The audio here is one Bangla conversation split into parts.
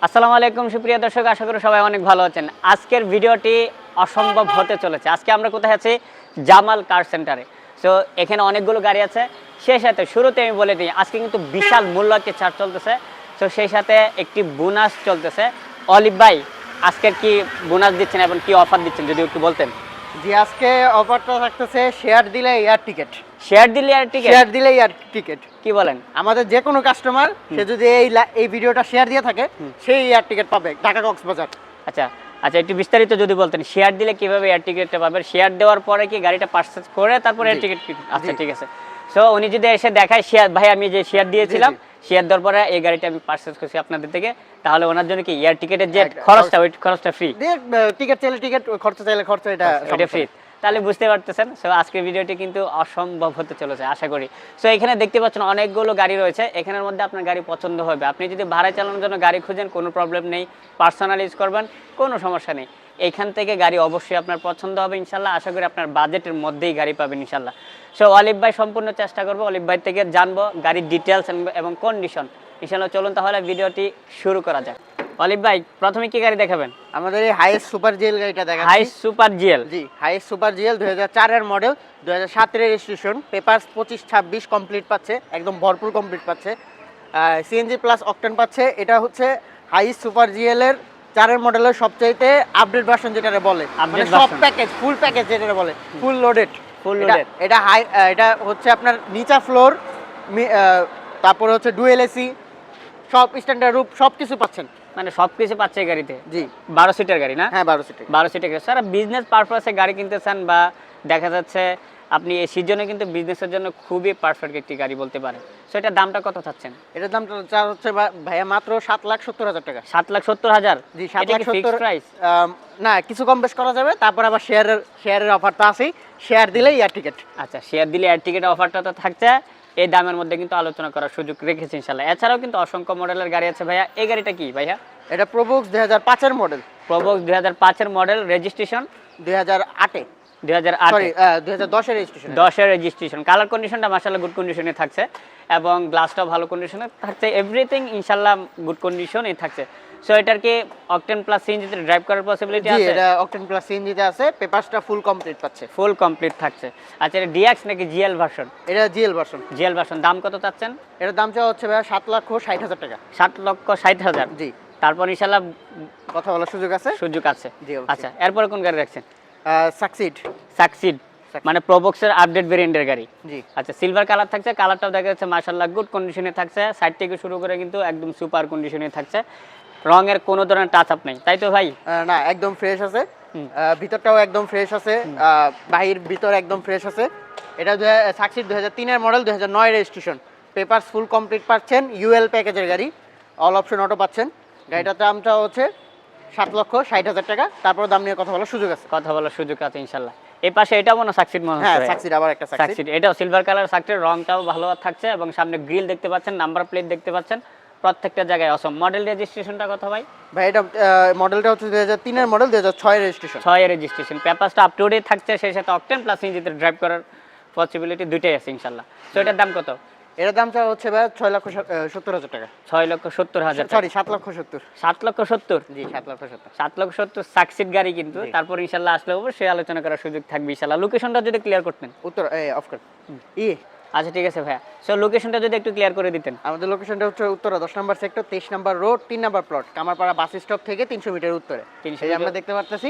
আসসালামু আলাইকুম সুপ্রিয় দর্শক, আশা করি সবাই অনেক ভালো আছেন। আজকের ভিডিওটি অসম্ভব হতে চলেছে। আজকে আমরা কোথায় আছি? জামাল কার সেন্টারে। সো এখানে অনেকগুলো গাড়ি আছে। সেই সাথে শুরুতে আমি বলে দিই, আজকে কিন্তু বিশাল মূল্য একটি ছাড় চলতেছে। সো সেই সাথে একটি বোনাস চলতেছে। অলিভ ভাই, আজকের কি বোনাস দিচ্ছেন এবং কি অফার দিচ্ছেন যদি একটু বলতেন। জি, আজকে অফারটা থাকতেছে শেয়ার দিলে এয়ার টিকেট। শেয়ার দিলে আর টিকিট? শেয়ার দিলে এয়ার টিকেট। কি বলেন? আমাদের যে কোনো কাস্টমার সে যদি এই ভিডিওটা শেয়ার দিয়ে থাকে সেই এয়ার টিকেট পাবে ঢাকা কক্সবাজার। আচ্ছা আচ্ছা, একটু বিস্তারিত যদি বলতেন, শেয়ার দিলে কিভাবে এয়ার টিকিটটা পাবেন? শেয়ার দেওয়ার পরে কি গাড়িটা পারচেজ করে তারপর এয়ার টিকিট? আচ্ছা ঠিক আছে। সো উনি যদি এসে দেখায় শেয়ার, ভাই আমি যে শেয়ার দিয়েছিলাম, শেয়ার দেওয়ার পরে এই গাড়িটা আমি পারচেজ করছি আপনাদের থেকে, তাহলে ওনার জন্য কি এয়ার টিকিটের যে খরচটা, ওই খরচটা ফ্রি? টিকিট চাইলে টিকিট, খরচা চাইলে খরচা, এটা ফ্রি। তাহলে বুঝতে পারতেছেন। সো আজকের ভিডিওটি কিন্তু অসম্ভব হতে চলেছে আশা করি। সো এখানে দেখতে পাচ্ছেন অনেকগুলো গাড়ি রয়েছে। এখানের মধ্যে আপনার গাড়ি পছন্দ হবে। আপনি যদি ভাড়ায় চালানোর জন্য গাড়ি খুঁজেন, কোনো প্রবলেম নেই, পার্সোনাল ইউজ করবেন, কোনো সমস্যা নেই। এইখান থেকে গাড়ি অবশ্যই আপনার পছন্দ হবে ইনশাল্লাহ। আশা করি আপনার বাজেটের মধ্যেই গাড়ি পাবেন ইনশাল্লাহ। সো অলিভ ভাই সম্পূর্ণ চেষ্টা করবো অলিভ ভাই থেকে জানবো গাড়ির ডিটেলস এবং কন্ডিশন ইনশাল্লাহ। চলুন তাহলে ভিডিওটি শুরু করা যাক। অলিভ ভাই, প্রথমে কি গাড়ি দেখাবেন? আমাদের এই হাইয়েস্ট সুপার জিএল গাড়িটা দেখাচ্ছি। Highest super GL? জি, হাইয়েস্ট সুপার জিএল 2004 এর মডেল, 2007 এর রেজিস্ট্রেশন, পেপারস 25-26 কমপ্লিট পাচ্ছে, একদম ভরপুর কমপ্লিট পাচ্ছে। সিএনজি প্লাস অকটেন পাচ্ছে। এটা হচ্ছে হাইয়েস্ট সুপার জিএল এর 4 এর মডেলের সবচাইতে আপডেট ভার্সন যেটারে বলে, মানে সব প্যাকেজ, ফুল প্যাকেজ যেটারে বলে, ফুল লোডেড। এটা হাই, এটা হচ্ছে আপনার নিচা ফ্লোর, তারপর হচ্ছে ডুয়েল এসি, সব স্ট্যান্ডার্ড রূপ, সবকিছু পাচ্ছেন। মানে সবকিছু পাচ্ছে এই গাড়িতে? জি। 12 সিটের গাড়ি না? হ্যাঁ 12 সিটের। 12 সিটের গাড়ি। সারা বিজনেস পারপাসে গাড়ি কিনতে চান বা দেখা যাচ্ছে আপনি এই সিজনে কিন্তু বিজনেসের জন্য খুবই পারফেক্ট একটি গাড়ি বলতে পারেন। সো এটার দামটা কত চাচ্ছেন? এটার দামটা হচ্ছে ভাইয়া মাত্র 7,70,000 টাকা। 7,70,000? জি, এটা কি ফিক্সড প্রাইস? না, কিছু কম বেশ করা যাবে। তারপর আবার শেয়ারের অফার তো আছেই। শেয়ার দিলেই এয়ার টিকেট। আচ্ছা, শেয়ার দিলে এয়ার টিকেট অফারটা তো থাকছে। এই দামের মধ্যে কিন্তু আলোচনা করার সুযোগ রেখেছি ইনশাআল্লাহ। এছাড়াও কিন্তু অসংখ্য মডেলের গাড়ি আছে ভাইয়া। এই গাড়িটা কি ভাইয়া? এটা প্রোবক্স 2005 এর মডেল। প্রোবক্স 2005 এর মডেল, রেজিস্ট্রেশন 2008 এ। 2008 সরি, 2010 এর রেজিস্ট্রেশন। 10 এর রেজিস্ট্রেশন। কালার কন্ডিশনটা মাশাআল্লাহ গুড কন্ডিশনে থাকছে এবং গ্লাসটাও ভালো কন্ডিশনে থাকছে। এভরিথিং ইনশাআল্লাহ গুড কন্ডিশনেই থাকছে। সো এটার কি অকটেন প্লাস সিএনজিতে ড্রাইভ করার পসিবিলিটি আছে? জি, এটা অকটেন প্লাস সিএনজিতে আছে। পেপারসটা ফুল কমপ্লিট পাচ্ছে। ফুল কমপ্লিট থাকছে। আচ্ছা, এটা ডিএক্স নাকি জিএল ভার্সন? এটা জিএল ভার্সন। GL version. দাম কত চাচ্ছেন? এটার দাম চাওয়া হচ্ছে ভাই 7,60,000 টাকা। 7,60,000? জি। তারপর ইনশাআল্লাহ কথা বলার সুযোগ আছে? সুযোগ আছে। জি। আচ্ছা, এরপরে কোন গাড়ি রাখছেন? সাকসিড। সাকসিড মানে প্রোবক্সের আপডেট ভেরিয়েন্টের গাড়ি। জি। আচ্ছা, সিলভার কালার থাকছে। কালারটাও দেখা যাচ্ছে মাশাআল্লাহ গুড কন্ডিশনে থাকছে। সাইড থেকে শুরু করে কিন্তু একদম সুপার কন্ডিশনে থাকছে। রঙের কোনো ধরনের টাচ আপ নেই, তাই তো ভাই? না, একদম ফ্রেশ আছে। ভিতরটাও একদম ফ্রেশ আছে। বাহির ভিতর একদম ফ্রেশ আছে। এটা সাকসিড 2003 এর মডেল, 2009 এর রেজিস্ট্রেশন। পেপারস ফুল কমপ্লিট পাচ্ছেন। ইউএল প্যাকেজের গাড়ি, অল অপশন অটো পাচ্ছেন। গাড়িটার দামটা হচ্ছে 7,60,000 টাকা। তারপর দাম নিয়ে কথা বলার সুযোগ আছে। কথা বলার সুযোগ আছে ইনশাআল্লাহ। এই পাশে এটা মনে সাকসিড মনে হচ্ছে। হ্যাঁ, সাকসিড, আবার একটা সাকসিড। এটাও সিলভার কালার সাকসিড, রংটাও ভালো থাকছে এবং সামনে গ্রিল দেখতে পাচ্ছেন, নাম্বার প্লেট দেখতে পাচ্ছেন, প্রত্যেকটা জায়গায় অসম। মডেল রেজিস্ট্রেশনটা কত ভাই? ভাই এটা মডেলটা হচ্ছে 2003 এর মডেল, 2006 এর রেজিস্ট্রেশন। 6 এর রেজিস্ট্রেশন। পেপারসটা আপ টু ডেট থাকছে, সেই সাথে অকটেন প্লাস সিএনজিতে ড্রাইভ করার পসিবিলিটি দুইটাই আছে ইনশাআল্লাহ। তো এটার দাম কত? এর দামটা হচ্ছে ভাই 6,70,000 টাকা। 6,70,000? সরি, 7,70,000। 7,70,000? জি, 7,70,000। 7,70,000 সাকসিড গাড়ি কিন্তু। তারপর ইনশাআল্লাহ আসলে অবশ্যই আলোচনা করার সুযোগ থাকবে ইনশাআল্লাহ। লোকেশনটা যদি ক্লিয়ার করতেন। উত্তর অফকোর্স। আচ্ছা ঠিক আছে ভাইয়া। সো লোকেশনটা যদি একটু ক্লিয়ার করে দিতেন। আমাদের লোকেশনটা হচ্ছে উত্তরা 10 নম্বর সেক্টর, 23 নম্বর রোড, 3 নম্বর প্লট, কামারপাড়া বাস স্টপ থেকে 300 মিটার উত্তরে। এই আমরা দেখতে পারতেছি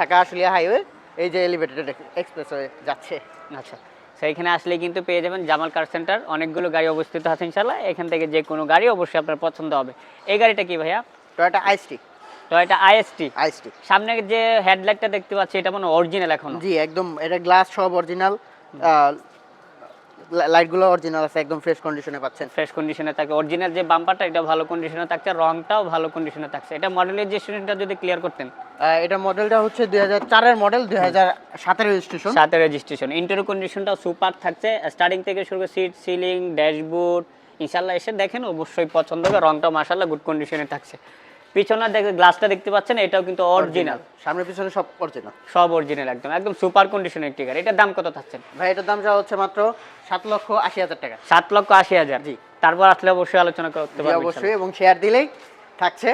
ঢাকা আশুলিয়া হাইওয়ে, এই যে এলিভেটেড এক্সপ্রেসওয়ে যাচ্ছে। আচ্ছা, সেইখানে আসলে কিন্তু পেয়ে যাবেন জামাল কার সেন্টার। অনেকগুলো গাড়ি অবস্থিত আছে ইনশাআল্লাহ। এখান থেকে যে কোনো গাড়ি অবশ্যই আপনার পছন্দ হবে। এই গাড়িটা কি ভাইয়া? Toyota IST. Toyota IST? IST. সামনে যে হেডলাইটটা দেখতে পাচ্ছি এটা মনে অরিজিনাল এখনো? জি, একদম। এটা গ্লাস সব অরিজিনাল, লাইটগুলো অরিজিনাল আছে, একদম ফ্রেশ কন্ডিশনে পাচ্ছেন। ফ্রেশ কন্ডিশনে থাকে। অরিজিনাল যে বাম্পারটা এটা ভালো কন্ডিশনে থাকছে, রংটাও ভালো কন্ডিশনে থাকছে। এটা মডেল রেজিস্ট্রেশনটা যদি ক্লিয়ার করতেন। এটা মডেলটা হচ্ছে 2004 এর মডেল, 2007 এর রেজিস্ট্রেশন। 7 এর রেজিস্ট্রেশন। ইন্টেরিয়র কন্ডিশনটাও সুপার থাকছে। স্টার্টিং থেকে শুরু করে সিট, সিলিং, ড্যাশবোর্ড ইনশাআল্লাহ এসে দেখেন, অবশ্যই পছন্দ হবে। রংটাও মাশাআল্লাহ গুড কন্ডিশনে থাকছে। পিছনে দেখে গ্লাসটা দেখতে পাচ্ছেন, এটাও কিন্তু অরিজিনাল। সামনে পিছনে সব অরিজিনাল। সব অরিজিনাল, একদম একদম সুপার কন্ডিশনের একটি গাড়ি। এটার দাম কত থাকছেন ভাই? এটার দাম যা হচ্ছে মাত্র 7,80,000 টাকা। 7,80,000? জি। তারপর আসলে অবশ্যই আলোচনা করতে জি পারবো অবশ্যই, এবং শেয়ার দিলেই থাকছে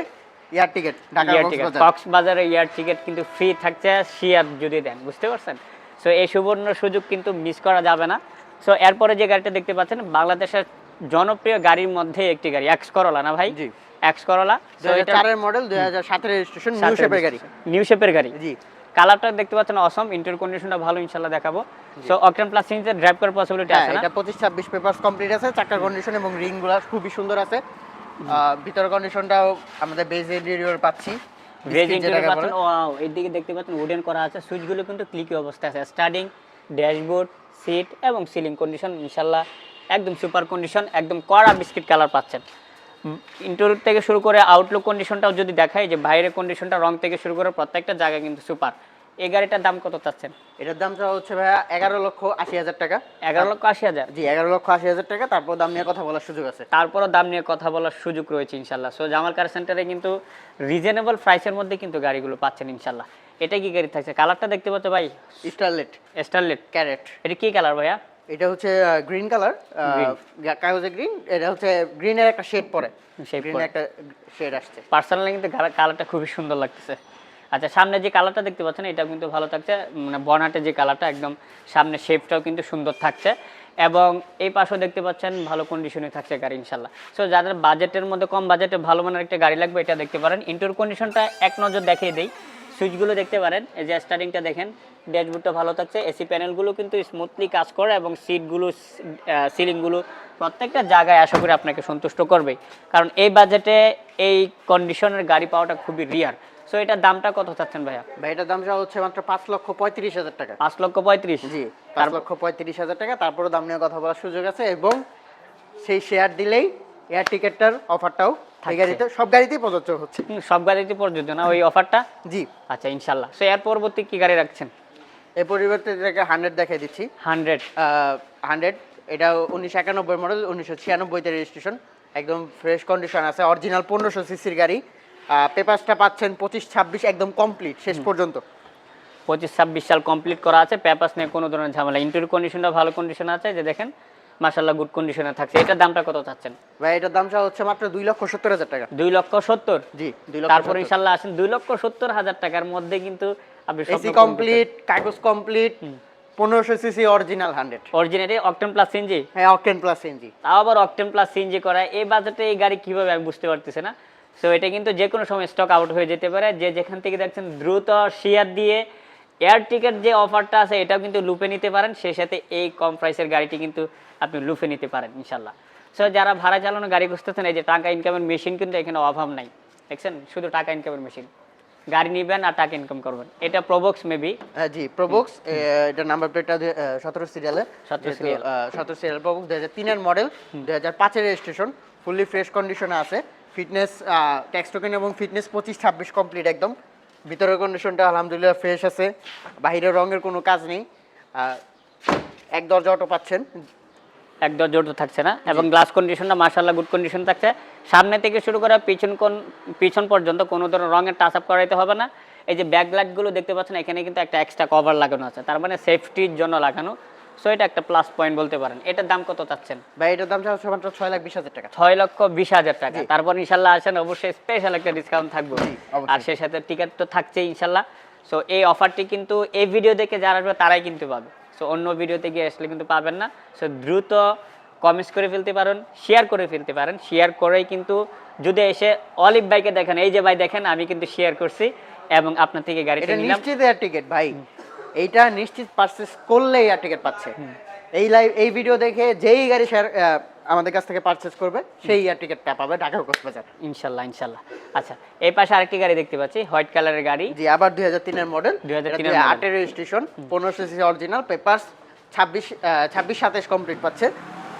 এয়ার টিকিট ঢাকা ইয়ার টিকিট কক্সবাজার। কক্সবাজারে ইয়ার টিকিট কিন্তু ফ্রি থাকছে শেয়ার যদি দেন, বুঝতে পারছেন? সো এই সুবর্ণ সুযোগ কিন্তু মিস করা যাবে না। সো এরপরে যে গাড়িটা দেখতে পাচ্ছেন বাংলাদেশের জনপ্রিয় গাড়ির মধ্যে একটি গাড়ি, এক্স করলা না ভাই? জি। X Corolla. 2004 এর মডেল, 2007 এর রেজিস্ট্রেশন, নিউ শেপের গাড়ি। নিউ শেপের গাড়ি। জি। কালারটা দেখতে পাচ্ছেন অসম, ইন্টেরিয়র কন্ডিশনটা ভালো ইনশাআল্লাহ দেখাবো। So octane plus CNG drive করার পসিবিলিটি হ্যাঁ, আছে না? এটা 25-26 পেপারস কমপ্লিট আছে, চাকার কন্ডিশন এবং রিংগুলো খুবই সুন্দর আছে। ভিতর কন্ডিশনটাও আমাদের বেজ ইন্টেরিয়র পাচ্ছি। বেজ ইন্টেরিয়র পাচ্ছেন। ওয়াও, এইদিকে দেখতে পাচ্ছেন উডেন করা আছে, সুইচগুলো কিন্তু ক্লিকি অবস্থায় আছে। স্টার্টিং, ড্যাশবোর্ড, সিট এবং সিলিং কন্ডিশন ইনশাআল্লাহ একদম সুপার কন্ডিশন, একদম কড়া বিস্কিট কালার পাচ্ছেন। ইন্টেরিয়র থেকে শুরু করে আউটলুক কন্ডিশনটাও যদি দেখাই, যে বাইরের কন্ডিশনটা, রং থেকে শুরু করে প্রত্যেকটা জায়গা কিন্তু সুপার। এই গাড়িটার দাম কত চাচ্ছেন? এটার দাম চাওয়া হচ্ছে ভাইয়া 11,80,000 টাকা। 11,80,000। জি, 11,80,000 টাকা। তারপর দাম নিয়ে কথা বলার সুযোগ আছে। তারপরও দাম নিয়ে কথা বলার সুযোগ রয়েছে ইনশাল্লাহ। সো জামাল কার সেন্টারে কিন্তু রিজনেবল প্রাইসের মধ্যে কিন্তু গাড়িগুলো পাচ্ছেন ইনশাল্লাহ। এটা কি গাড়ি থাকছে? কালারটা দেখতে পাচ্ছ ভাই, স্টারলেট স্টারলেট ক্যারেট। এটা কি কালার ভাইয়া? এটা হচ্ছে গ্রিন কালার, কাগজে গ্রিন। এটা হচ্ছে গ্রিনের একটা শেড পরে, গ্রিনের একটা শেড আসছে। পার্সোনালি কিন্তু কালারটা খুবই সুন্দর লাগতেছে। আচ্ছা, সামনে যে কালারটা দেখতে পাচ্ছেন এটাও কিন্তু ভালো থাকছে, মানে বনাটে যে কালারটা একদম সামনে শেপটাও কিন্তু সুন্দর থাকছে, এবং এই পাশেও দেখতে পাচ্ছেন ভালো কন্ডিশনে থাকছে গাড়ি ইনশাল্লাহ। সো যাদের বাজেটের মধ্যে, কম বাজেটে ভালো মানের একটা গাড়ি লাগবে, এটা দেখতে পারেন। ইন্টেরিয়র কন্ডিশনটা এক নজর দেখিয়ে দেই। সুইচগুলো দেখতে পারেন, এই যে স্টার্টিংটা দেখেন, ড্যাশবোর্ডটা ভালো থাকছে, এসি প্যানেলগুলো কিন্তু স্মুথলি কাজ করে, এবং সিটগুলো, সিলিংগুলো প্রত্যেকটা জায়গায় আশা করি আপনাকে সন্তুষ্ট করবে, কারণ এই বাজেটে এই কন্ডিশনের গাড়ি পাওয়াটা খুবই রিয়ার। সো এটার দামটা কত চাচ্ছেন ভাইয়া? ভাই এটার দাম চাওয়া হচ্ছে মাত্র 5,35,000 টাকা। 5,35,000? জি, 5,35,000 টাকা। তারপরে দাম নিয়ে কথা বলার সুযোগ আছে, এবং সেই শেয়ার দিলেই এয়ার টিকেটটার অফারটাও এই গাড়িতে, সব গাড়িতেই প্রযোজ্য হচ্ছে। সব গাড়িতে প্রযোজ্য না ওই অফারটা? জি। আচ্ছা ইনশাল্লাহ। সো এর পরবর্তী কি গাড়ি রাখছেন? এর পরিবর্তে এটাকে 100 দেখাই দিচ্ছি। 100 এটা 1991 মডেল, 1996 তে রেজিস্ট্রেশন, একদম ফ্রেশ কন্ডিশন আছে, অরিজিনাল 1500 সিসির গাড়ি। পেপারসটা পাচ্ছেন 25-26 একদম কমপ্লিট শেষ পর্যন্ত। 25-26 সাল কমপ্লিট করা আছে, পেপারস নিয়ে কোনো ধরনের ঝামেলা। ইন্টেরিয়র কন্ডিশনটা ভালো কন্ডিশন আছে, যে দেখেন মাশাআল্লাহ গুড কন্ডিশনে থাকছে। এটার দামটা কত চাচ্ছেন ভাই? এটার দাম চাওয়া হচ্ছে মাত্র 2,70,000 টাকা। 2,70,000? জি, 2,70,000। তারপর ইনশাআল্লাহ আসেন 2,70,000 টাকার মধ্যে কিন্তু আপনি এসি কমপ্লিট, কাগজ complete, 1500 CC original 100। Originally octane plus CNG? হ্যাঁ, অকটেন প্লাস সিএনজি। তাও আবার অকটেন প্লাস সিএনজি করা, এই বাজেটে এই গাড়ি কিভাবে আমি বুঝতে পারতেছি না। সো এটা কিন্তু যে কোনো সময় স্টক আউট হয়ে যেতে পারে। যে যেখান থেকে দেখছেন দ্রুত শেয়ার দিয়ে এয়ার টিকেট যে অফারটা আছে এটাও কিন্তু লুপে নিতে পারেন, সেই সাথে এই কম প্রাইসের গাড়িটি কিন্তু আপনি লুপে নিতে পারেন ইনশাল্লাহ। সো যারা ভাড়া চালানো গাড়ি খুঁজতেছেন, এই যে টাকা ইনকামের মেশিন কিন্তু এখানে অভাব নাই, দেখছেন, শুধু টাকা ইনকামের মেশিন। গাড়ি নেবেন আর টাকা ইনকাম করবেন। এটা প্রোবক্স মেবি? হ্যাঁ জি, প্রোবক্স। এটা নাম্বার প্লেটটা 17 সিরিয়ালে, 17 সিরিয়াল। 17 সিরিয়াল প্রোবক্স, 2003 এর মডেল, 2005 এর রেজিস্ট্রেশন, ফুললি ফ্রেশ কন্ডিশনে আছে। ফিটনেস, ট্যাক্স টোকেন এবং ফিটনেস 25-26 কমপ্লিট একদম। ভিতরের কন্ডিশনটা আলহামদুলিল্লাহ ফ্রেশ আছে, বাইরের রঙের কোনো কাজ নেই। এক দরজা অটো পাচ্ছেন, এক দরজা অটো থাকছে না, এবং গ্লাস কন্ডিশনটা মাশাআল্লাহ গুড কন্ডিশন থাকছে। সামনে থেকে শুরু করে পিছন পর্যন্ত কোনো ধরনের রঙের টাচ আপ করাইতে হবে না। এই যে ব্যাক লাইটগুলো দেখতে পাচ্ছেন, এখানে কিন্তু একটা এক্সট্রা কভার লাগানো আছে, তার মানে সেফটির জন্য লাগানো। সো এটা একটা প্লাস পয়েন্ট বলতে পারেন। এটার দাম কত চাচ্ছেন? ভাই এটার দাম হচ্ছে মাত্র 6,20,000 টাকা। 6,20,000 টাকা। তারপর ইনশাল্লাহ আসেন, অবশ্যই স্পেশাল একটা ডিসকাউন্ট থাকবে, অবশ্যই। আর সেই সাথে টিকিট তো থাকছেই ইনশাল্লাহ। সো এই অফারটি কিন্তু এই ভিডিও দেখে যারা আসবে তারাই কিন্তু পাবে। সো অন্য ভিডিওতে গিয়ে আসলে কিন্তু পাবেন না। সো দ্রুত কমেন্টস করে ফেলতে পারেন, শেয়ার করে ফেলতে পারেন। শেয়ার করেই কিন্তু যদি এসে অলিভ ভাইকে দেখেন, এই যে ভাই দেখেন আমি কিন্তু শেয়ার করছি এবং আপনার থেকে গাড়িটা এটা নিলাম। নিশ্চিত এয়ার টিকেট ভাই, এইটা নিশ্চিত পারচেজ করলে এয়ার টিকেট পাচ্ছে। এই ভিডিও দেখে যেই গাড়ি শেয়ার আমাদের কাছ থেকে পারচেজ করবে সেই এয়ার টিকেটটা পাবে ঢাকা কক্সবাজার ইনশাল্লাহ ইনশাল্লাহ। আচ্ছা, এই পাশে আরেকটি গাড়ি দেখতে পাচ্ছি, হোয়াইট কালারের গাড়ি। জি, আবার 2003 এর মডেল, 2003 এর registration, 1500 CC original, papers 26-27 complete পাচ্ছে,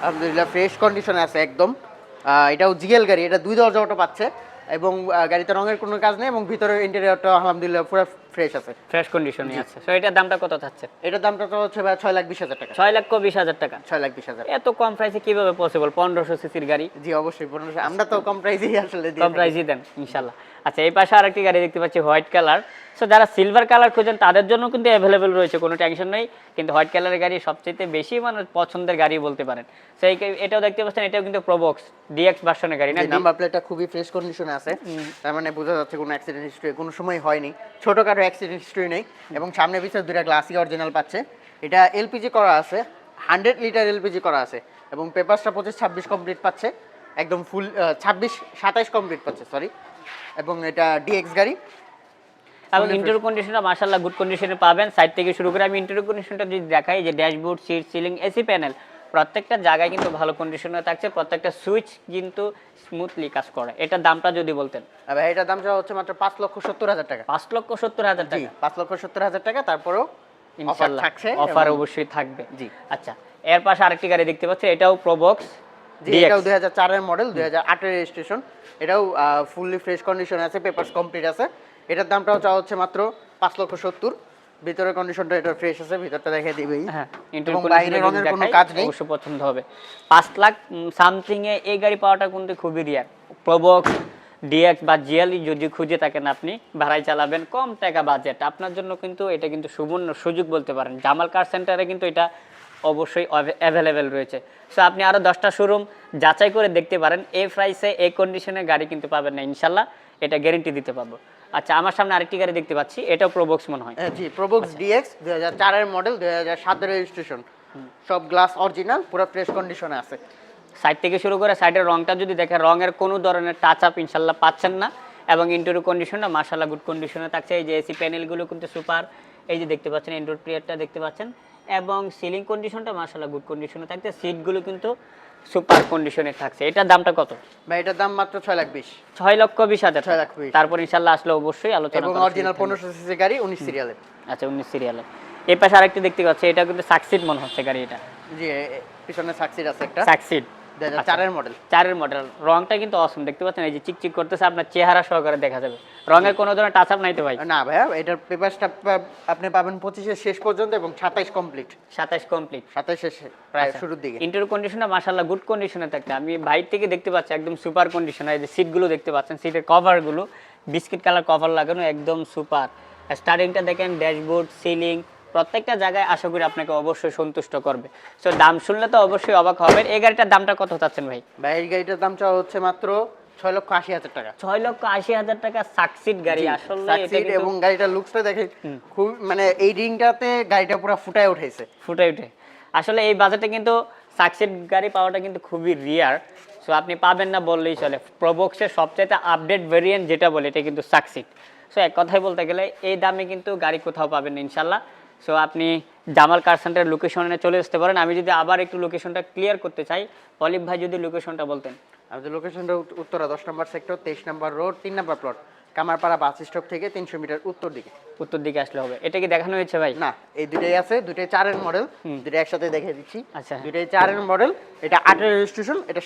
আলহামদুলিল্লাহ ফ্রেশ কন্ডিশনে আছে একদম। এটাও জিএল গাড়ি, এটা 2 দরজা অটো পাচ্ছে, এবং গাড়িতে রঙের কোনো কাজ নেই এবং ভিতরে ইন্টেরিয়রটা আলহামদুলিল্লাহ পুরো ফ্রেশ আছে। ফ্রেশ কন্ডিশনে আছে। সো এটার দামটা কত থাকছে? এটার দামটা তো হচ্ছে ভাই 6,20,000 টাকা। 6,20,000 টাকা। 6,20,000। এত কম প্রাইসে কিভাবে পসিবল? 1500 সিসির গাড়ি। জি অবশ্যই 1500, আমরা তো কম প্রাইসেই আসলে দিয়ে কম থাকি। প্রাইসই দেন ইনশাআল্লাহ। আচ্ছা, এই পাশে আরেকটি গাড়ি দেখতে পাচ্ছি হোয়াইট কালার। সো যারা সিলভার কালার খোঁজেন তাদের জন্য কিন্তু অ্যাভেলেবেল রয়েছে, কোনো টেনশন নেই। কিন্তু হোয়াইট কালারের গাড়ি সবচেয়ে বেশি মানে পছন্দের গাড়ি বলতে পারেন। সো এটাও দেখতে পাচ্ছেন, এটাও কিন্তু প্রবক্স ডিএক্স ভার্সনের গাড়ি না? জি, নাম্বার প্লেটটা খুবই ফ্রেশ কন্ডিশনে আছে, তার মানে বোঝা যাচ্ছে কোনো অ্যাক্সিডেন্ট হিস্ট্রি কোনো সময় হয়নি, ছোটখাটো অ্যাক্সিডেন্ট হিস্ট্রি নেই এবং সামনে পিছনে দুইটা গ্লাসই অরিজিনাল পাচ্ছে। এটা এলপিজি করা আছে, 100 লিটার এলপিজি করা আছে এবং পেপারসটা 25-26 কমপ্লিট পাচ্ছে, একদম ফুল 26-27 কমপ্লিট পাচ্ছে সরি। এবং এটা ডিএক্স গাড়ি এবং ইন্টেরিয়র কন্ডিশনটা মাশাআল্লাহ গুড কন্ডিশনে পাবেন। সাইড থেকে শুরু করে আমি ইন্টেরিয়র কন্ডিশনটা যদি দেখাই, যে dashboard, seat, ceiling, AC panel প্রত্যেকটা জায়গায় কিন্তু ভালো কন্ডিশনে থাকছে, প্রত্যেকটা সুইচ কিন্তু স্মুথলি কাজ করে। এটার দামটা যদি বলতেন? ভাই এটার দামটা হচ্ছে মাত্র 5,70,000 টাকা। 5,70,000 টাকা। 5,70,000 টাকা, তারপরেও ইনশাআল্লাহ থাকছে, অফার অবশ্যই থাকবে। জি। আচ্ছা, এর পাশে আরেকটি গাড়ি দেখতে পাচ্ছি, এটাও প্রবক্স। জি, এটাও 2004 এর মডেল, 2008 এর রেজিস্ট্রেশন। এটাও ফুললি ফ্রেশ কন্ডিশন আছে, পেপারস কমপ্লিট আছে। এটার দামটাও চাওয়া হচ্ছে মাত্র 5,70,000। ভিতরের কন্ডিশনটা এটা ফ্রেশ আছে, ভিতরটা দেখিয়ে দিবেই। হ্যাঁ, এবং বাইরে রঙের কোনো কাজ নেই, অবশ্যই পছন্দ হবে। 5 লাখ সামথিং এ এই গাড়ি পাওয়াটা কিন্তু খুবই রিয়ার। প্রবক্স, ডিএক্স বা জিএলই যদি খুঁজে থাকেন, আপনি ভাড়ায় চালাবেন, কম টাকা বাজেট, আপনার জন্য কিন্তু এটা কিন্তু সুবর্ণ সুযোগ বলতে পারেন। জামাল কার সেন্টারে কিন্তু এটা অবশ্যই অ্যাভেলেবেল রয়েছে। সো আপনি আরও 10টা শোরুম যাচাই করে দেখতে পারেন, এই প্রাইসে এই কন্ডিশনের গাড়ি কিন্তু পাবেন না ইনশাল্লাহ, এটা গ্যারেন্টি দিতে পারবো। আচ্ছা, আমার সামনে আরেকটি গাড়ি দেখতে পাচ্ছি, এটাও প্রবক্স মনে হয়। জি প্রবক্স ডিএক্স 2004 এর মডেল, 2007 এর রেজিস্ট্রেশন, সব গ্লাস অরিজিনাল, পুরো ফ্রেশ কন্ডিশনে আছে। সাইড থেকে শুরু করে সাইডের রংটা যদি দেখেন, রঙের কোনো ধরনের টাচ আপ ইনশাল্লাহ পাচ্ছেন না। এবং ইন্টেরিয়র কন্ডিশনটা মাশাআল্লাহ গুড কন্ডিশনে থাকছে। এই যে এসি প্যানেলগুলো কিন্তু সুপার, এই যে দেখতে পাচ্ছেন ইনডোর প্লেয়ারটা দেখতে পাচ্ছেন, এবং সিলিং কন্ডিশনটা মাশাআল্লাহ গুড কন্ডিশনে থাকছে। সিটগুলো কিন্তু সুপার কন্ডিশনে থাকছে। এটার দামটা কত? ভাই এটার দাম মাত্র 6,20,000। 6,20,000 টাকা। 6,20,000। তারপর ইনশাল্লাহ আসলে অবশ্যই আলোচনা এবং করা অরিজিনাল 1500 সিসি গাড়ি, 19 সিরিয়ালের। আচ্ছা, 19 সিরিয়ালের। এই পাশে আরেকটি দেখতে পাচ্ছি, এটা কিন্তু সাকসিড মনে হচ্ছে গাড়ি। এটা জি, পিছনে সাকসিড আছে একটা, সাকসিড 2004 এর মডেল। 4 এর মডেল। রংটা কিন্তু অসম, দেখতে পাচ্ছেন এই যে চিকচিক করতেছে, আপনার চেহারা সহকারে দেখা যাবে। রঙের কোনো ধরনের টাচ আপ নাই তো ভাই? না ভাইয়া, এটার পেপারসটা আপনি পাবেন 25 এর শেষ পর্যন্ত এবং 27 কমপ্লিট। 27 কমপ্লিট, 27 শেষ, প্রায় শুরুর দিকে। ইন্টেরিয়র কন্ডিশনটা মাশাআল্লাহ গুড কন্ডিশনে থাকতে, আমি বাইরে থেকে দেখতে পাচ্ছি একদম সুপার কন্ডিশন। এই যে সিটগুলো দেখতে পাচ্ছেন, সিটের কভারগুলো বিস্কিট কালার কভার লাগানো, একদম সুপার। স্টার্টিংটা দেখেন, ড্যাশবোর্ড, সিলিং প্রত্যেকটা জায়গায় আশা করি আপনাকে অবশ্যই সন্তুষ্ট করবে। সো দাম শুনলে তো অবশ্যই অবাক হবেন। এই গাড়িটার দামটা কত চাচ্ছেন ভাই? ভাই এই গাড়িটার দাম চাওয়া হচ্ছে মাত্র 6,80,000 টাকা। 6,80,000 টাকা সাকসিড গাড়ি। আসলে এটা সাকসিড কিন্তু এবং গাড়িটার লুকসটা দেখেন, খুব মানে এই রিংটাতে গাড়িটা পুরো ফুটায় উঠেছে। ফুটে উঠে। আসলে এই বাজেটে কিন্তু সাকসিড গাড়ি পাওয়াটা কিন্তু খুবই রিয়ার। সো আপনি পাবেন না বললেই চলে। প্রবক্সের সবচাইতে আপডেট ভেরিয়েন্ট যেটা বলে, এটা কিন্তু সাকসিড। সো এক কথায় বলতে গেলে এই দামে কিন্তু গাড়ি কোথাও পাবেন না ইনশাল্লাহ। সো আপনি জামাল কার সেন্টারের লোকেশনে চলে আসতে পারেন। আমি যদি আবার একটু লোকেশনটা ক্লিয়ার করতে চাই, অলিভ ভাই যদি লোকেশনটা বলতেন। আমাদের লোকেশনটা উত্তরা 10 নম্বর সেক্টর, 23 নম্বর রোড, 3 নম্বর প্লট, কামারপাড়া বাস স্টপ থেকে 300 মিটার উত্তর দিকে। উত্তর দিকে আসলে হবে। এটা কি দেখানো হয়েছে ভাই? না, এই দুটাই আছে, দুটাই 4 এর মডেল, দুটাই একসাথে দেখিয়ে দিচ্ছি। আচ্ছা, দুটাই 4 এর মডেল, এটা 8 এর রেজিস্ট্রেশন, এটা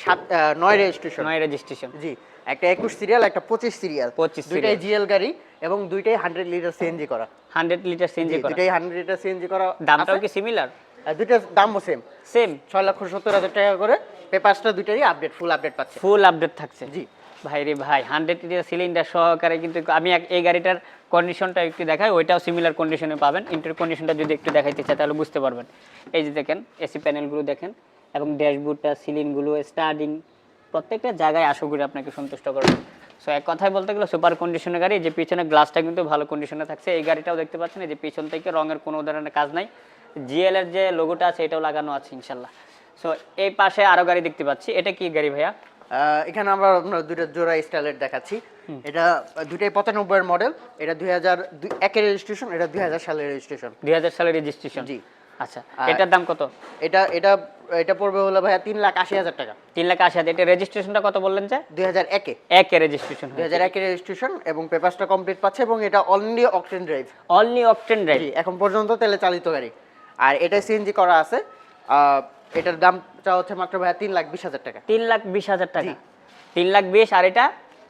9 রেজিস্ট্রেশন। 9 রেজিস্ট্রেশন। জি, একটা 21 সিরিয়াল, একটা 25 সিরিয়াল। 25 দুটাই জিএল গাড়ি এবং দুইটাই 100 লিটার সিএনজি করা। 100 লিটার সিএনজি করা। দুটাই 100 লিটার সিএনজি করা। দামটাও কি সিমিলার? দুইটার দামও সেম সেম, 6,70,000 টাকা করে। পেপারসটা দুইটারই আপডেট, ফুল আপডেট পাচ্ছে। ফুল আপডেট থাকছে। জি ভাই রে ভাই, 100 লিটার সিলিন্ডার সহকারে কিন্তু আমি এই গাড়িটার কন্ডিশনটা একটু দেখাই, ওইটাও সিমিলার কন্ডিশনে পাবেন। ইন্টেরিয়র কন্ডিশনটা যদি একটু দেখাইতে চাই তাহলে বুঝতে পারবেন। এই যে দেখেন এসি প্যানেলগুলো দেখেন, এবং ড্যাশবোর্ডটা, সিলিংগুলো, স্টার্টিং প্রত্যেকটা জায়গায় আশা করি আপনাকে সন্তুষ্ট করবে। সো এক কথায় বলতে গেলে সুপার কন্ডিশনের গাড়ি। যে পিছনে গ্লাসটা কিন্তু ভালো কন্ডিশনে থাকছে। এই গাড়িটাও দেখতে পাচ্ছেন, এই যে পিছন থেকে রঙের কোনো ধরনের কাজ নাই, জিএল এর যে লোগোটা আছে এটাও লাগানো আছে ইনশাল্লাহ। সো এই পাশে আরো গাড়ি দেখতে পাচ্ছি, এটা কি গাড়ি ভাইয়া? এখানে আমরা দুইটা জোড়া স্টাইলের দেখাচ্ছি। এটা দুইটাই 95 এর মডেল, এটা 2001 এর রেজিস্ট্রেশন, এটা 2000 সালের রেজিস্ট্রেশন। 2000 সালের রেজিস্ট্রেশন। জি। আচ্ছা, এটার দাম কত? এটা এটা এটা পড়বে হলো ভাইয়া 3,80,000 টাকা। 3,80,000। এটা রেজিস্ট্রেশনটা কত বললেন যে? 2001 এ। 1 এর রেজিস্ট্রেশন। 2001 এর রেজিস্ট্রেশন এবং পেপারসটা কমপ্লিট পাচ্ছে এবং এটা only octane drive. Only octane drive. জি, এখন পর্যন্ত তেলে চালিত গাড়ি। আর এটা সিএনজি করা আছে। এটার দামটা হচ্ছে মাত্র ভাইয়া 3,20,000 টাকা। 3,20,000 টাকা। 3,20,000 আর এটা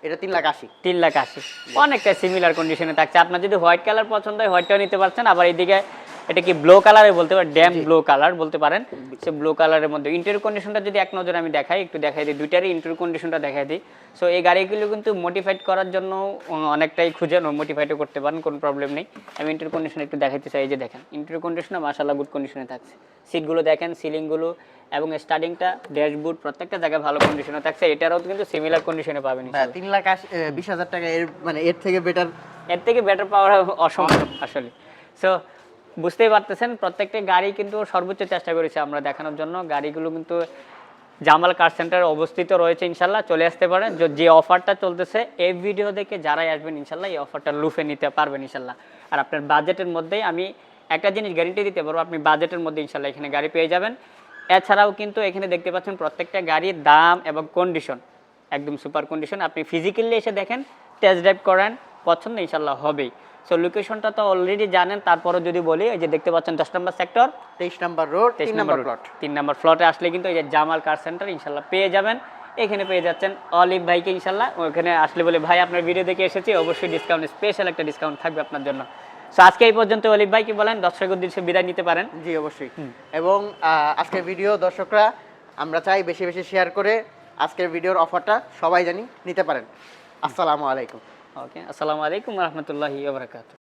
এটা 3,80,000। 3,80,000 অনেকটা সিমিলার কন্ডিশনে থাকছে। আপনার যদি হোয়াইট কালার পছন্দ হয় হোয়াইটটাও নিতে পারছেন, আবার এইদিকে এটা কি ব্লু কালারে বলতে পারেন, ড্যাম ব্লু কালার বলতে পারেন। সে ব্লু কালারের মধ্যে ইন্টেরিয়র কন্ডিশনটা যদি এক নজরে আমি দেখাই, একটু দেখাই দিই, দুইটারই ইন্টেরিয়র কন্ডিশনটা দেখাই দিই। সো এই গাড়িগুলো কিন্তু মডিফাইড করার জন্য অনেকটাই খুঁজেন, মডিফাইডও করতে পারেন, কোনো প্রবলেম নেই। আমি ইন্টেরিয়র কন্ডিশন একটু দেখাইতে চাই। এই যে দেখেন ইন্টেরিয়র কন্ডিশনে মাশাআল্লাহ গুড কন্ডিশনে থাকছে। সিটগুলো দেখেন, সিলিংগুলো এবং স্টার্টিংটা, ড্যাশবোর্ড প্রত্যেকটা জায়গায় ভালো কন্ডিশনে থাকছে। এটারও কিন্তু সিমিলার কন্ডিশনে পাবেন। 3,20,000 টাকা এর মানে এর থেকে বেটার, এর থেকে বেটার পাওয়ার অসম্ভব আসলে। সো বুঝতেই পারতেছেন প্রত্যেকটা গাড়ি কিন্তু সর্বোচ্চ চেষ্টা করেছে আমরা দেখানোর জন্য। গাড়িগুলো কিন্তু জামাল কার সেন্টারে অবস্থিত রয়েছে, ইনশাল্লাহ চলে আসতে পারেন। যে অফারটা চলতেছে এই ভিডিও দেখে যারাই আসবেন ইনশাল্লাহ এই অফারটা লুফে নিতে পারবেন ইনশাল্লাহ। আর আপনার বাজেটের মধ্যেই আমি একটা জিনিস গ্যারেন্টি দিতে পারবো, আপনি বাজেটের মধ্যে ইনশাল্লাহ এখানে গাড়ি পেয়ে যাবেন। এছাড়াও কিন্তু এখানে দেখতে পাচ্ছেন প্রত্যেকটা গাড়ির দাম এবং কন্ডিশন একদম সুপার কন্ডিশন। আপনি ফিজিক্যালি এসে দেখেন, টেস্ট ড্রাইভ করেন, পছন্দ ইনশাল্লাহ হবেই। সো লোকেশনটা তো অলরেডি জানেন, তারপরে যদি বলি এই যে দেখতে পাচ্ছেন 10 নম্বর সেক্টর, 23 নম্বর রোড, 3 নম্বর প্লট। 3 নম্বর প্লটে আসলে কিন্তু এই যে জামাল কার সেন্টার ইনশাল্লাহ পেয়ে যাবেন। এখানে পেয়ে যাচ্ছেন অলিভ ভাইকে ইনশাল্লাহ। ওখানে আসলে বলে ভাই আপনার ভিডিও দেখে এসেছি, অবশ্যই ডিসকাউন্ট, স্পেশাল একটা ডিসকাউন্ট থাকবে আপনার জন্য। সো আজকে এই পর্যন্ত। অলিভ ভাই কি বলেন, দর্শকের উদ্দেশ্যে বিদায় নিতে পারেন? জি অবশ্যই। এবং আজকের ভিডিও দর্শকরা আমরা চাই বেশি বেশি শেয়ার করে আজকের ভিডিওর অফারটা সবাই জানি নিতে পারেন। আসসালামু আলাইকুম। ওকে, আসসালামু আলাইকুম ওয়া রাহমাতুল্লাহি ওয়া বারাকাতুহু।